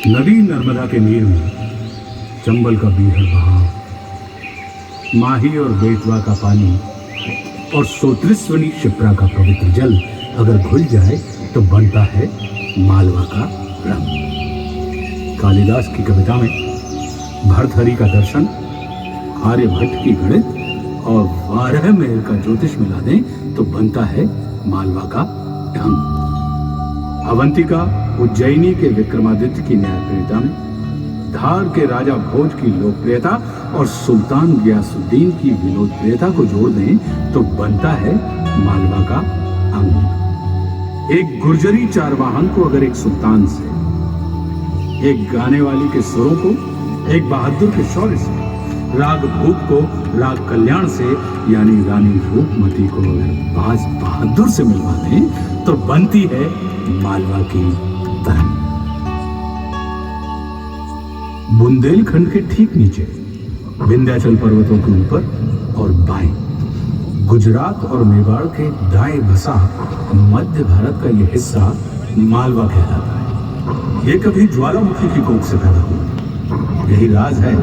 नदी नर्मदा के नीर में चंबल का बीहड़ बहाव, माही और बेतवा का पानी और सोत्रिस्वनी शिप्रा का पवित्र जल अगर घुल जाए तो बनता है मालवा का रंग। कालिदास की कविता में भर्तहरि का दर्शन, आर्यभट्ट की गणित और वारहमेर का ज्योतिष मिला दें तो बनता है मालवा का ढंग। अवंतिका उज्जैनी के विक्रमादित्य की न्यायप्रियता में, धार के राजा भोज की लोकप्रियता और सुल्तान गियासुद्दीन की विनोदप्रियता को जोड़ दें तो बनता है मालवा का अंग। एक गुर्जरी चारवाहन को अगर एक सुल्तान से, एक गाने वाली के सुरों को एक बहादुर के शौर्य से, राग भूप को राग कल्याण से यानी रानी रूपमती को अगर बाज बहादुर से मिलवा दें तो बनती है मालवा की तरंग। बुंदेलखंड के ठीक नीचे विंध्याचल पर्वतों के ऊपर और बाएं गुजरात और मेवाड़ के दाएं बसा मध्य भारत का यह हिस्सा मालवा कहलाता है। यह कभी ज्वालामुखी की कोख से पैदा हुआ। यही राज है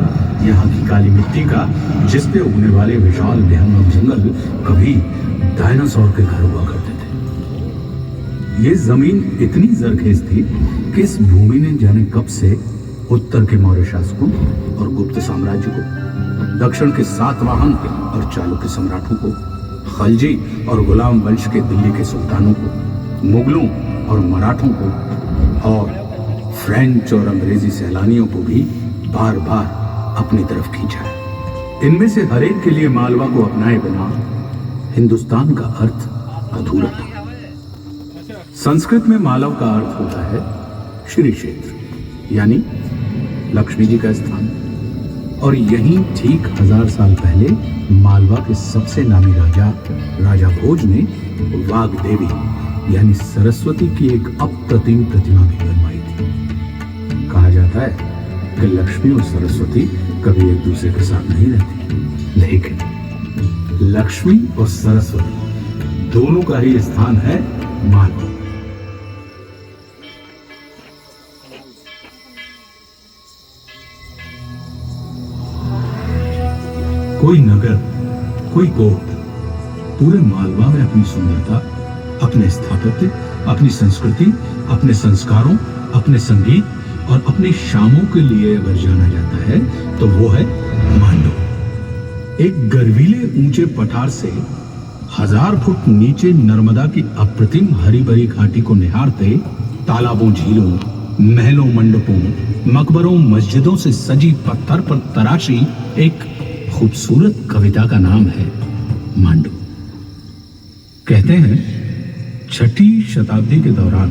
यहाँ की काली मिट्टी का, जिस पे उगने वाले विशाल भयानक जंगल कभी डायनासोर के घर हुआ करते थे। ये जमीन इतनी जरखेज थी कि इस भूमि ने जाने कब से उत्तर के मौर्य शासकों और गुप्त साम्राज्य को, दक्षिण के सातवाहन और चालुक्य सम्राटों को, खलजी और गुलाम वंश के दिल्ली के सुल्तानों को, मुगलों और मराठों को और फ्रेंच और अंग्रेजी सैलानियों को भी बार बार अपनी तरफ खींचा है। इनमें से हर एक के लिए मालवा को अपनाए बिना हिंदुस्तान का अर्थ अधूरा था। संस्कृत में मालव का अर्थ होता है श्री क्षेत्र यानी लक्ष्मी जी का स्थान, और यहीं ठीक 1000 साल पहले मालवा के सबसे नामी राजा भोज ने वाग्देवी यानी सरस्वती की एक अप्रतिम प्रतिमा भी बनवाई थी। कहा जाता है कि लक्ष्मी और सरस्वती कभी एक दूसरे के साथ नहीं रहती, लेकिन लक्ष्मी और सरस्वती दोनों का ही स्थान है मालवा। कोई नगर, कोई कोट, पूरे मालवा में अपनी सुंदरता, अपने स्थापत्य, अपनी संस्कृति, अपने संस्कारों, अपने संगीत और अपनी शामों के लिए अगर जाना जाता है तो वो है मांडू। एक गर्वीले ऊंचे पठार से 1000 फुट नीचे नर्मदा की अप्रतिम हरी भरी घाटी को निहारते तालाबों, झीलों, महलों, मंडपों, मकबरों, मस्जिदों से सजी पत्थर पर तराशी एक खूबसूरत कविता का नाम है मांडू। कहते हैं 6वीं शताब्दी के दौरान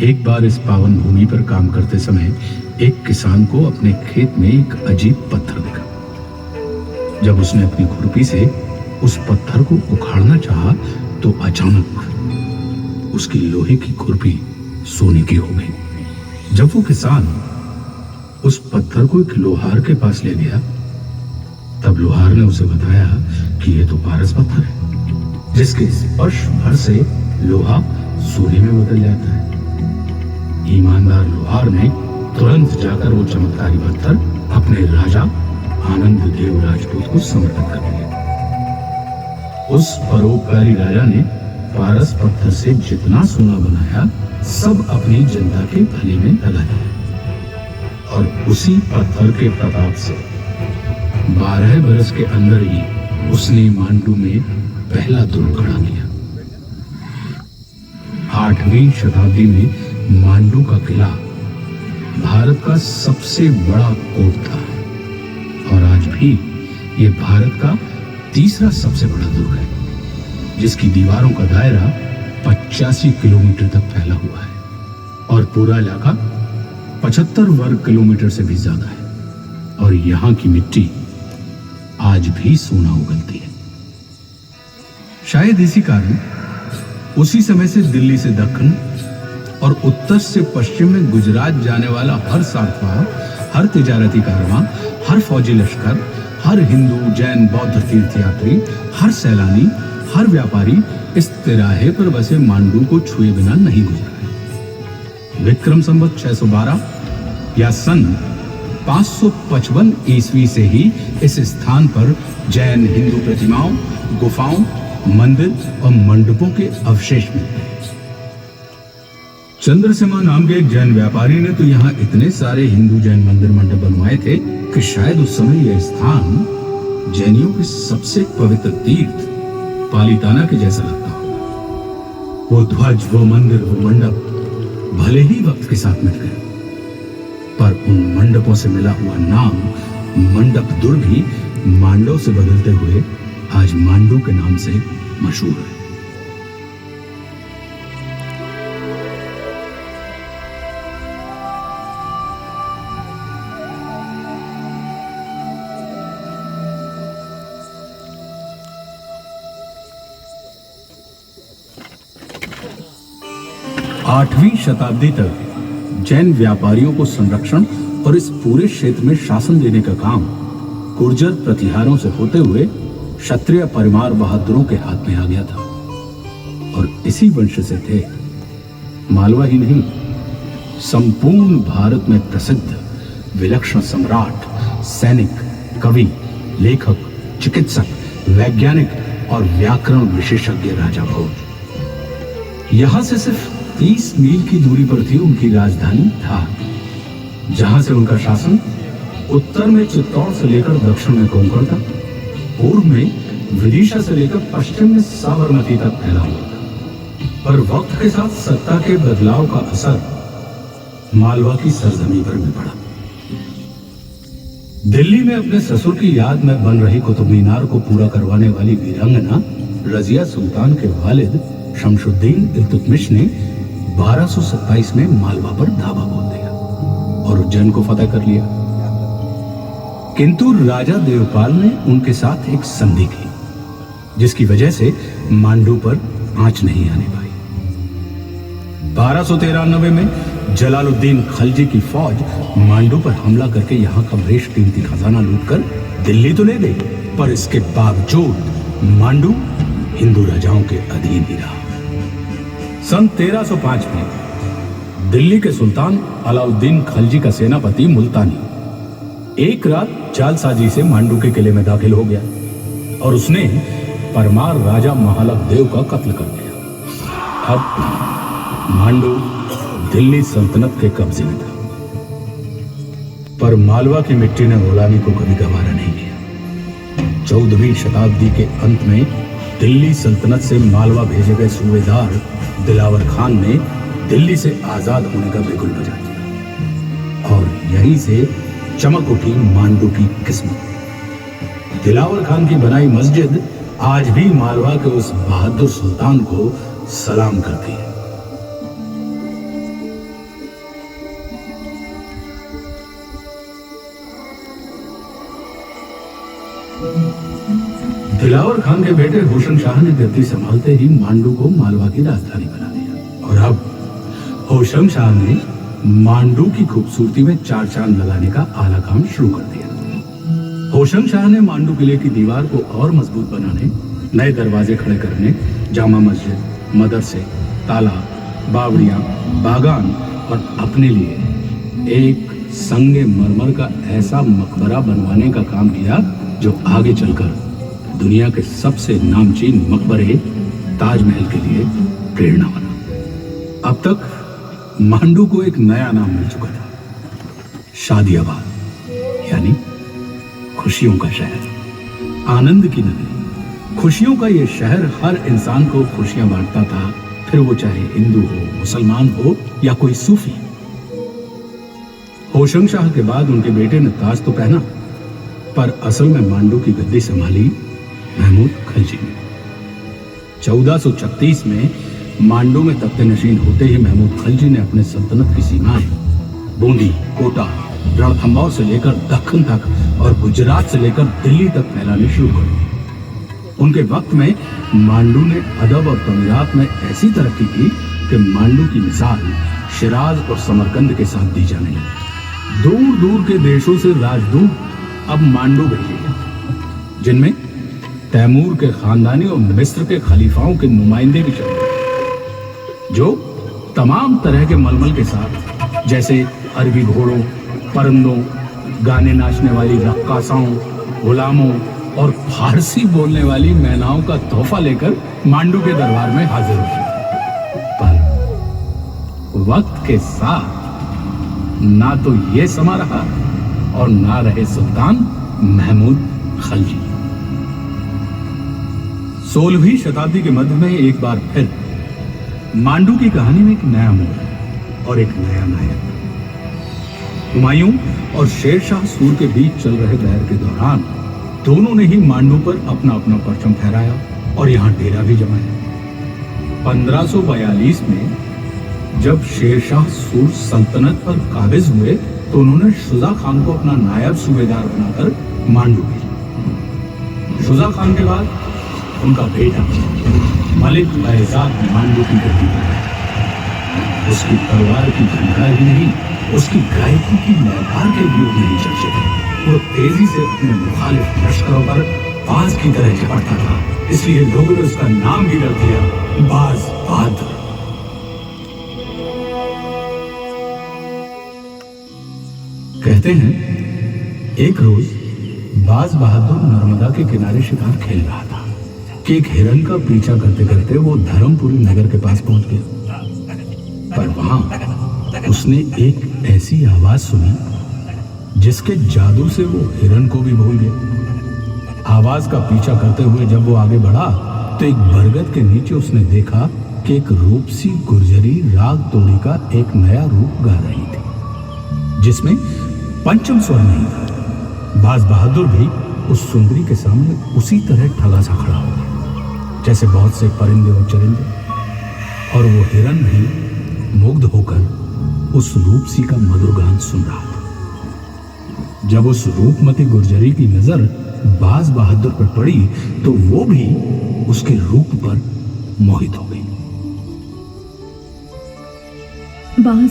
एक बार इस पावन भूमि पर काम करते समय एक किसान को अपने खेत में एक अजीब पत्थर दिखा। जब उसने अपनी खुरपी से उस पत्थर को उखाड़ना चाहा तो अचानक उसकी लोहे की खुरपी सोने की हो गई। जब वो किसान उस पत्थर को एक लोहार के पास ले गया तब लोहार ने उसे बताया कि यह तो पारस पत्थर है, जिसके स्पर्श भर से लोहा सोने में बदल जाता है। ईमानदार लोहार ने तुरंत जाकर वो चमत्कारी पत्थर अपने राजा आनंद देव राजपूत को समर्पित कर दिया। उस परोपकारी राजा ने पारस पत्थर से जितना सोना बनाया सब अपनी जनता के भले में लगाया, और उसी पत्थर के प्रताप से 12 बरस के अंदर ही उसने मांडू में पहला दुर्ग खड़ा किया। 8वीं शताब्दी में मांडू का किला भारत का सबसे बड़ा कोट था, और आज भी यह भारत का तीसरा सबसे बड़ा दुर्ग है, जिसकी दीवारों का दायरा 85 किलोमीटर तक फैला हुआ है और पूरा इलाका 75 वर्ग किलोमीटर से भी ज्यादा है। और यहाँ की मिट्टी आज भी सोना उगलती है। शायद इसी कारण उसी समय से दिल्ली से दक्षिण और उत्तर से पश्चिम में गुजरात जाने वाला हर सार्थवाह, हर तिजारती कारवां, हर फौजी लश्कर, हर हिंदू, जैन, बौद्ध तीर्थयात्री, हर सैलानी, हर व्यापारी इस तिराहे पर बसे मांडू को छुए बिना नहीं गुजरा है। विक्रम संवत 612 या सन 555 ईस्वी से ही इस स्थान पर जैन हिंदू प्रतिमाओं, गुफाओं, मंदिर और मंडपों के अवशेष मिलते हैं। चंद्रसेना नाम के एक जैन व्यापारी ने तो यहाँ इतने सारे हिंदू जैन मंदिर मंडप बनवाए थे कि शायद उस समय यह स्थान जैनियों के सबसे पवित्र तीर्थ पालीताना के जैसा लगता हो। वो ध्वज, वो मंदिर, वो मंडप भले ही वक्त के साथ मिट गए, पर उन मंडपों से मिला हुआ नाम मंडप दुर्ग भी मांडव से बदलते हुए आज मांडू के नाम से मशहूर है। आठवीं शताब्दी तक जैन व्यापारियों को संरक्षण और इस पूरे क्षेत्र में शासन देने का काम गुर्जर प्रतिहारों से होते हुए क्षत्रिय परिवार बहादुरों के हाथ में आ गया था। और इसी वंश से थे मालवा ही नहीं, संपूर्ण भारत में प्रसिद्ध विलक्षण सम्राट, सैनिक, कवि, लेखक, चिकित्सक, वैज्ञानिक और व्याकरण विशेषज्ञ राजा भोज। यहां से सिर्फ 30 मील की दूरी पर थी उनकी राजधानी धार, जहां से उनका शासन उत्तर में चित्तौड़ से लेकर दक्षिण में कोंकण तक, पूर्व में विदिशा से लेकर पश्चिम में साबरमती तक फैला हुआ था। पर वक्त के साथ सत्ता के बदलाव का असर मालवा की सरजमी पर भी पड़ा। दिल्ली में अपने ससुर की याद में बन रही कुतुब मीनार को पूरा करवाने वाली वीरांगना रजिया सुल्तान के वालिद शमशुद्दीन इल्तुतमिश ने 1227 में मालवा पर धावा बोल दिया और उज्जैन को फतेह कर लिया। किंतु राजा देवपाल ने उनके साथ एक संधि की, जिसकी वजह से मांडू पर आंच नहीं आने पाई। 1293 में जलालुद्दीन खलजी की फौज मांडू पर हमला करके यहां का बेशकीमती खजाना लूटकर दिल्ली तो ले गई, पर इसके बावजूद मांडू हिंदू राजाओं के अधीन ही रहा। सन 1305 में दिल्ली के सुल्तान अलाउद्दीन खलजी का सेनापति मुल्तानी एक रात जालसाजी से मांडू के किले में दाखिल हो गया और उसने परमार राजा महालक देव का कत्ल कर दिया। अब मांडू दिल्ली सल्तनत के कब्जे में था, पर मालवा की मिट्टी ने गुलामी को कभी गवारा नहीं किया। 14वीं शताब्दी के अंत में दिल्ली सल्तनत से मालवा भेजे गए सूबेदार दिलावर खान ने दिल्ली से आजाद होने का बिगुल बजा दिया और यहीं से चमक उठी मांडू की किस्मत। दिलावर खान की बनाई मस्जिद आज भी मालवा के उस बहादुर सुल्तान को सलाम करती है। दिलावर खान के बेटे होशंग शाह ने गद्दी संभालते ही मांडू को मालवा की राजधानी बना दिया और अब होशंग शाह ने मांडू की खूबसूरती में चार चांद लगाने का आला काम शुरू कर दिया। होशंग शाह ने मांडू किले की दीवार को और मजबूत बनाने, नए दरवाजे खड़े करने, जामा मस्जिद, मदरसे, तालाब, बावड़ियां, बागान और अपने लिए एक संगे मरमर का ऐसा मकबरा बनवाने का काम किया जो आगे चलकर दुनिया के सबसे नामचीन मकबरे ताजमहल के लिए प्रेरणा बना। अब तक मांडू को एक नया नाम मिल चुका था, शादियाबाद, यानी खुशियों का शहर, आनंद की नगरी। खुशियों का यह शहर हर इंसान को खुशियां बांटता था, फिर वो चाहे हिंदू हो, मुसलमान हो या कोई सूफी। होशंग शाह के बाद उनके बेटे ने ताज तो पहना, पर असल में मांडू की गद्दी संभाली महमूद खलजी ने। 1436 में मांडू में तख्ते नशीन होते ही महमूद खलजी ने अपने सल्तनत की सीमाएं बूंदी, कोटा, रणथंभौर से लेकर दक्कन तक और गुजरात से लेकर दिल्ली तक फैलाने शुरू कर दी। उनके वक्त में मांडू ने अदब और तमीरात में ऐसी तरक्की की कि मांडू की मिसाल शिराज और समरकंद के साथ दी जाने लगी। दूर दूर के देशों से राजदूत अब मांडू भेजे गए, जिनमें तैमूर के खानदानी और मिस्र के खलीफाओं के नुमाइंदे भी चले गए, जो तमाम तरह के मलमल के साथ, जैसे अरबी घोड़ों, परिंदों, गाने नाचने वाली रक्कासाओं, गुलामों और फारसी बोलने वाली मैनाओं का तोहफा लेकर मांडू के दरबार में हाजिर हुए। पर वक्त के साथ ना तो ये समा रहा और ना रहे सुल्तान महमूद खलजी। 16वीं शताब्दी के मध्य में एक बार फिर मांडू की कहानी में एक नया मोड़ और एक नया नायक। हुमायूं और शेर शाह सूर के बीच चल रहे बैर के दौरान दोनों ने ही मांडू पर अपना अपना परचम फहराया और यहां डेरा भी जमाया। 1542 में जब शेर शाह सूर सल्तनत पर काबिज हुए तो उन्होंने शुजा खान को अपना नायब सूबेदार बनाकर मांडू भेजा। शुजा खान के बाद उनका बेटा मलिक बहजाद मांडू की गद्दी पर आया। उसकी तलवार की झंकार ही नहीं, उसकी गायकी की लयकार के भी नहीं चर्चे थे। वो तेजी से अपने मुखालिफ लश्करों पर बाज की तरह झपटता था, इसलिए लोगों ने उसका नाम भी रख दिया बाज बहादुर। कहते हैं एक रोज बाज बहादुर नर्मदा के किनारे शिकार खेल रहा था कि एक हिरन का पीछा करते करते वो धर्मपुरी नगर के पास पहुंच गया। पर वहां उसने एक ऐसी आवाज सुनी जिसके जादू से वो हिरन को भी भूल गया। आवाज का पीछा करते हुए जब वो आगे बढ़ा तो एक बरगद के नीचे उसने देखा कि एक रूपसी गुर्जरी राग तोड़ी का एक नया रूप गा रही थी, जिसमें पंचम स्वर नहीं था। बाज बहादुर भी उस सुंदरी के सामने उसी तरह ठगा सा खड़ा हो गया जैसे बहुत से परिंदे और चरिंदे, और वो हिरन भी मुग्ध होकर उस रूपसी का मधुर गान सुन रहा था। जब उस रूपमती गुर्जरी की नजर बाज बहादुर पर पड़ी तो वो भी उसके रूप पर मोहित हो गई। बाज,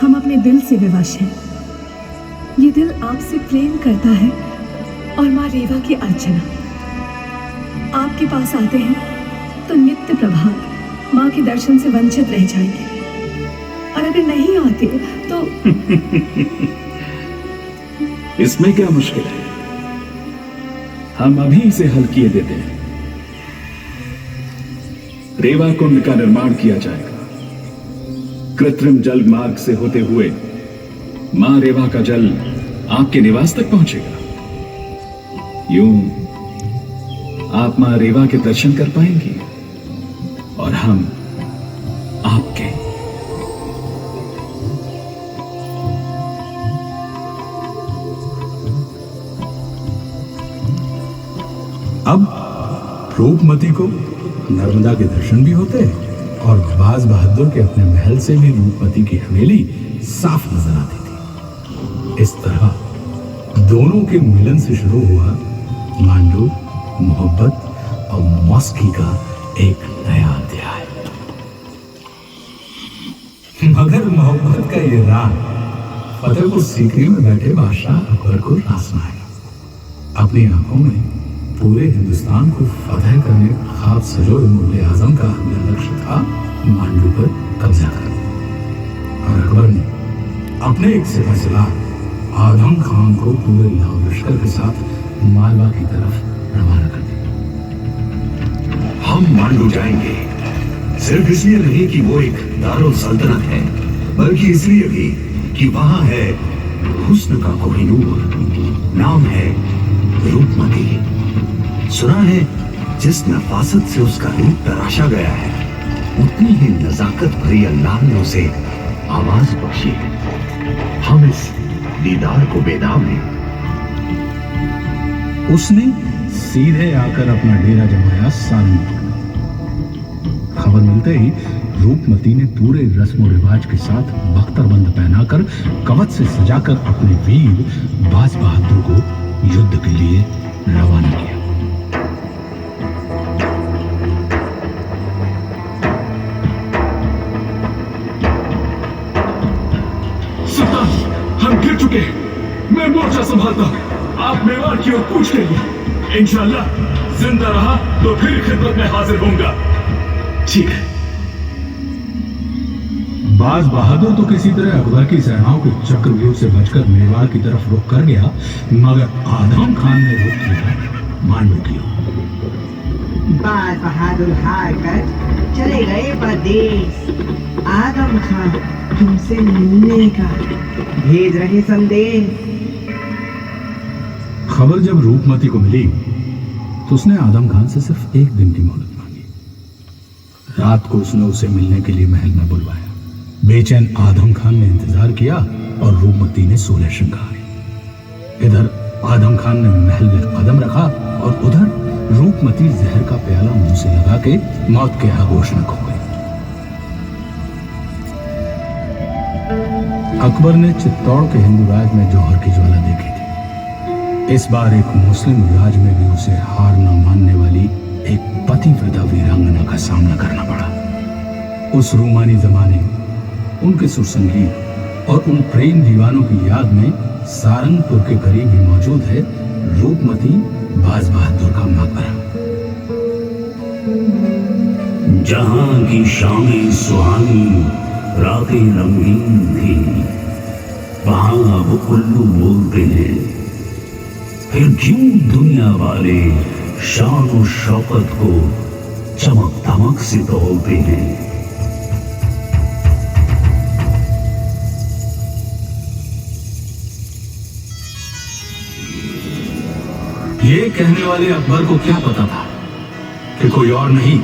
हम अपने दिल से विवश हैं। ये दिल आपसे प्रेम करता है और माँ रेवा की अर्चना। आपके पास आते हैं तो नित्य प्रभात माँ के दर्शन से वंचित रह जाएंगे, और अगर नहीं आते तो इसमें क्या मुश्किल है, हम अभी इसे हल किए देते हैं। रेवा कुंड का निर्माण किया जाएगा। कृत्रिम जल मार्ग से होते हुए मां रेवा का जल आपके निवास तक पहुंचेगा। यूं आप मां रेवा के दर्शन कर पाएंगी और हम आपके। अब रूपमती को नर्मदा के दर्शन भी होते और बाज बहादुर के अपने महल से भी रूपमती की हवेली साफ नजर आती थी। इस तरह दोनों के मिलन से शुरू हुआ मांडू, मोहब्बत और मौसकी का एक नया अध्याय। मगर मोहब्बत का ये राह फतेहपुर सीकरी में बैठे बादशाह अकबर को रासना है। अपनी आंखों में पूरे हिंदुस्तान को फतह करने का ख्वाब सजोए मुगल आजम का लक्ष्य था मांडू पर कब्जा करना, और अकबर ने अपने एक सिपहसालार आदम खान को पूरे लाव लश्कर के साथ मालवा की तरफ रवाना कर दिया। हम मांडू जाएंगे सिर्फ इसलिए नहीं कि वो एक दारुल सल्तनत है, बल्कि इसलिए भी कि वहां है हुस्न का कोहिनूर, नाम है रूपमती। सुना है जिस नफासत से उसका रूप तराशा गया है, उतनी ही नजाकत भरी अल्लाह ने उसे आवाज बख्शी है। हम इस दीदार को बेदाम हैं। उसने सीधे आकर अपना डेरा जमाया सारंगपुर। खबर मिलते ही रूपमती ने पूरे रस्म रिवाज के साथ बख्तरबंद पहनाकर कवच से सजाकर अपने वीर बाज बहादुर को युद्ध के लिए रवाना किया। सुल्तान, हम गिर चुके हैं। मैं मोर्चा संभालता हूं, आप मेवाड़ की ओर कूच करिए। इंशाअल्लाह जिंदा रहा तो फिर खिदमत में हाजिर होऊंगा। ठीक है। बाज बहादुर तो किसी तरह अकबर की सेनाओं के चक्रव्यूह से बचकर मेवाड़ की तरफ रुख कर गया, मगर आदम खान ने रुख किया मांडू की ओर। बाज बहादुर हार कर चले गए परदेश। आदम खान तुमसे मिलने का भेज रहे संदेश। खबर जब रूपमती को मिली तो उसने आदम खान से सिर्फ एक दिन की मोहलत मांगी। रात को उसने उसे मिलने के लिए महल में बुलवाया। बेचैन आदम खान ने इंतजार किया और रूपमती ने सोलह श्रृंगार। इधर आदम खान ने महल में कदम रखा और उधर रूपमती जहर का प्याला मुंह से लगा के मौत के आगोश में खो गई। अकबर ने चित्तौड़ के हिंदू राज में जौहर की ज्वाला देखी थी। इस बार एक मुस्लिम राज में भी उसे हार न मानने वाली एक पतिव्रता वीरांगना का सामना करना पड़ा। उस रूमानी जमाने, उनके सुरसंगीत और उन प्रेम दीवानों की याद में सारंगपुर के करीब ही मौजूद है रूपमती बाज बहादुर का मकबरा। जहां की शामें सुहानी, रातें रंगीन थी, वहां अब उल्लू बोलते हैं। फिर क्यों दुनिया वाले शान और शौकत को चमक धमक से तोलते हैं। ये कहने वाले अकबर को क्या पता था कि कोई और नहीं,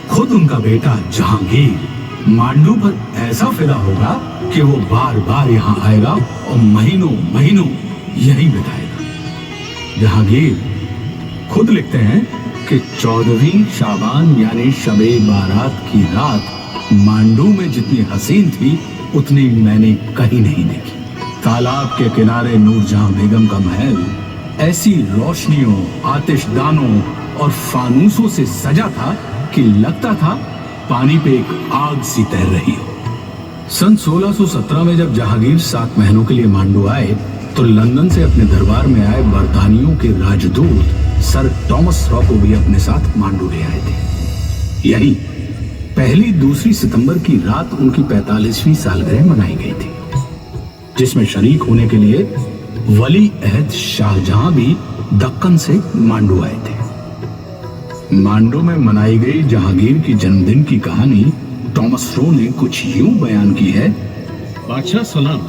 खुद उनका बेटा जहांगीर मांडू पर ऐसा फिदा होगा कि वो बार बार यहाँ आएगा और महीनों महीनों यही बिताएगा। जहांगीर खुद लिखते हैं कि 14वीं शाबान यानी शबे बारात की रात मांडू में जितनी हसीन थी उतनी मैंने कहीं नहीं देखी। तालाब के किनारे नूरजहां बेगम का महल ऐसी रोशनियों, आतिशदानों और फानूसों से सजा था कि लगता था पानी पे एक आग सी तैर रही हो। सन 1617 में जब जहांगीर 7 महीनों के लिए मांडू आए तो लंदन से अपने दरबार में आए बरतानियों के राजदूत सर थॉमस रॉ को भी अपने साथ मांडू ले आए थे। यही पहली दूसरी सितंबर की रात उनकी 45वीं सालगिरह मनाई गई थी, जिसमें शरीक होने के लिए वली अहद शाहजहां भी दक्कन से मांडू आए थे। मांडू में मनाई गई जहांगीर की जन्मदिन की कहानी थॉमस रो ने कुछ यूं बयान की है। बादशाह सलाम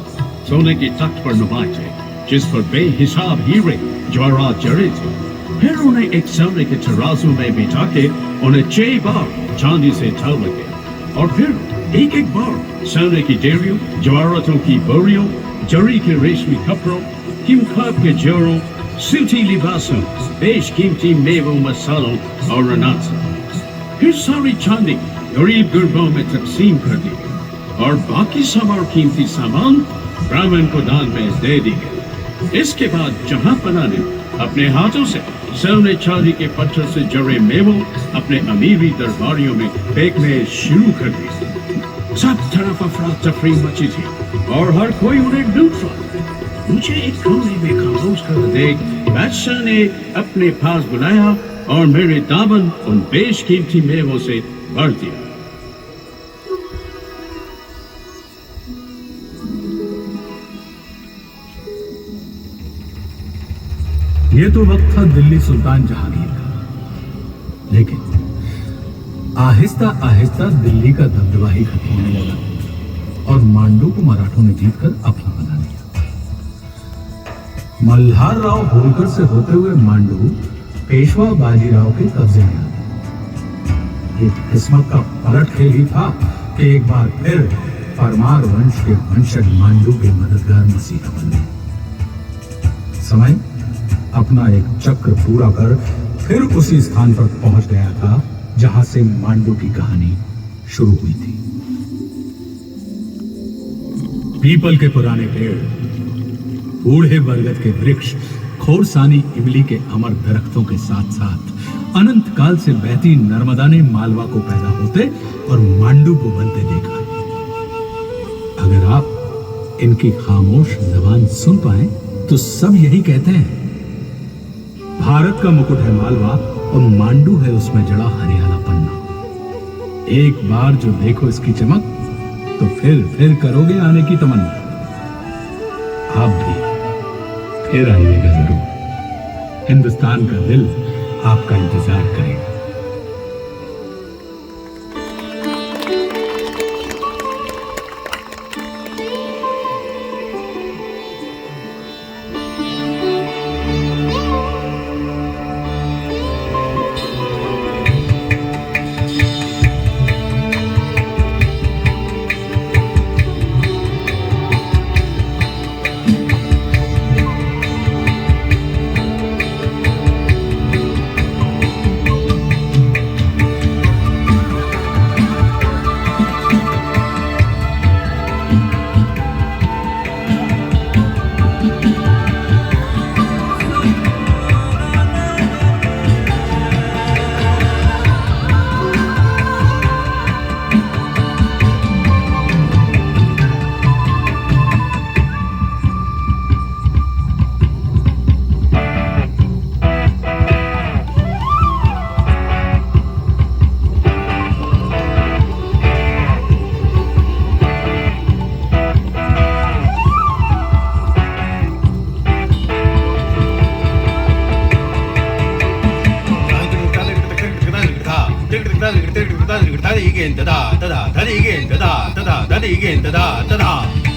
सोने की तख्त पर नुमाए थे, जिस पर बेहिसाब हीरे जवाहरात जड़े थे। फिर उन्हें एक सोने के तराजू में बिठा के उन्हें 6 बार चांदी से तौला गया और फिर एक एक बार सोने की डेरियों, जवाहरातों की बोरियों, जरी के रेशमी कपड़ों, कीमखाब के जोड़ों, सूती लिबासों, बेशकीमती मेवों, मसालों और अनाज। फिर सारी चांदी गरीब गुरबों में तकसीम कर दी गई और बाकी सब और कीमती सामान ब्राह्मण को दान में दे दी गई। इसके बाद जहांपनाह ने अपने हाथों से सोने चांदी के पत्थर से जड़े मेवों अपने अमीरी दरबारियों में फेंकने शुरू कर दिए। सब तरफ अफरा तफरी मची थी और हर कोई उन्हें ढूंढ रहा था। मुझे एक कोने में खामोश कर देख बादशाह ने अपने पास बुलाया और मेरे दामन उन बेशकीमती मेवों से भर दिया। ये तो वक्त था दिल्ली सुल्तान जहांगीर का, लेकिन आहिस्ता आहिस्ता दिल्ली का दबदबा ही खत्म होने लगा और मांडू को मराठों ने जीतकर अपना बना लिया। मल्हार राव होलकर से होते हुए मांडू पेशवा बाजीराव के कब्जे में आ गया। ये किस्मत का पलट खेल ही था कि एक बार फिर परमार वंश के वंशज मांडू के मददगार मसीहा बन गए। समय अपना एक चक्र पूरा कर फिर उसी स्थान पर पहुंच गया था जहां से मांडू की कहानी शुरू हुई थी। पीपल के पुराने पेड़, बूढ़े बरगद के वृक्ष, खोरसानी इमली के अमर दरख्तों के साथ साथ अनंत काल से बहती नर्मदा ने मालवा को पैदा होते और मांडू को बनते देखा। अगर आप इनकी खामोश जबान सुन पाए तो सब यही कहते हैं, भारत का मुकुट है मालवा और मांडू है उसमें जड़ा हरियाला पन्ना। एक बार जो देखो इसकी चमक तो फिर करोगे आने की तमन्ना। आप भी फिर आइएगा जरूर। हिंदुस्तान का दिल आपका इंतजार करेगा। Again, da da da da da again, da da da da again, da da da da.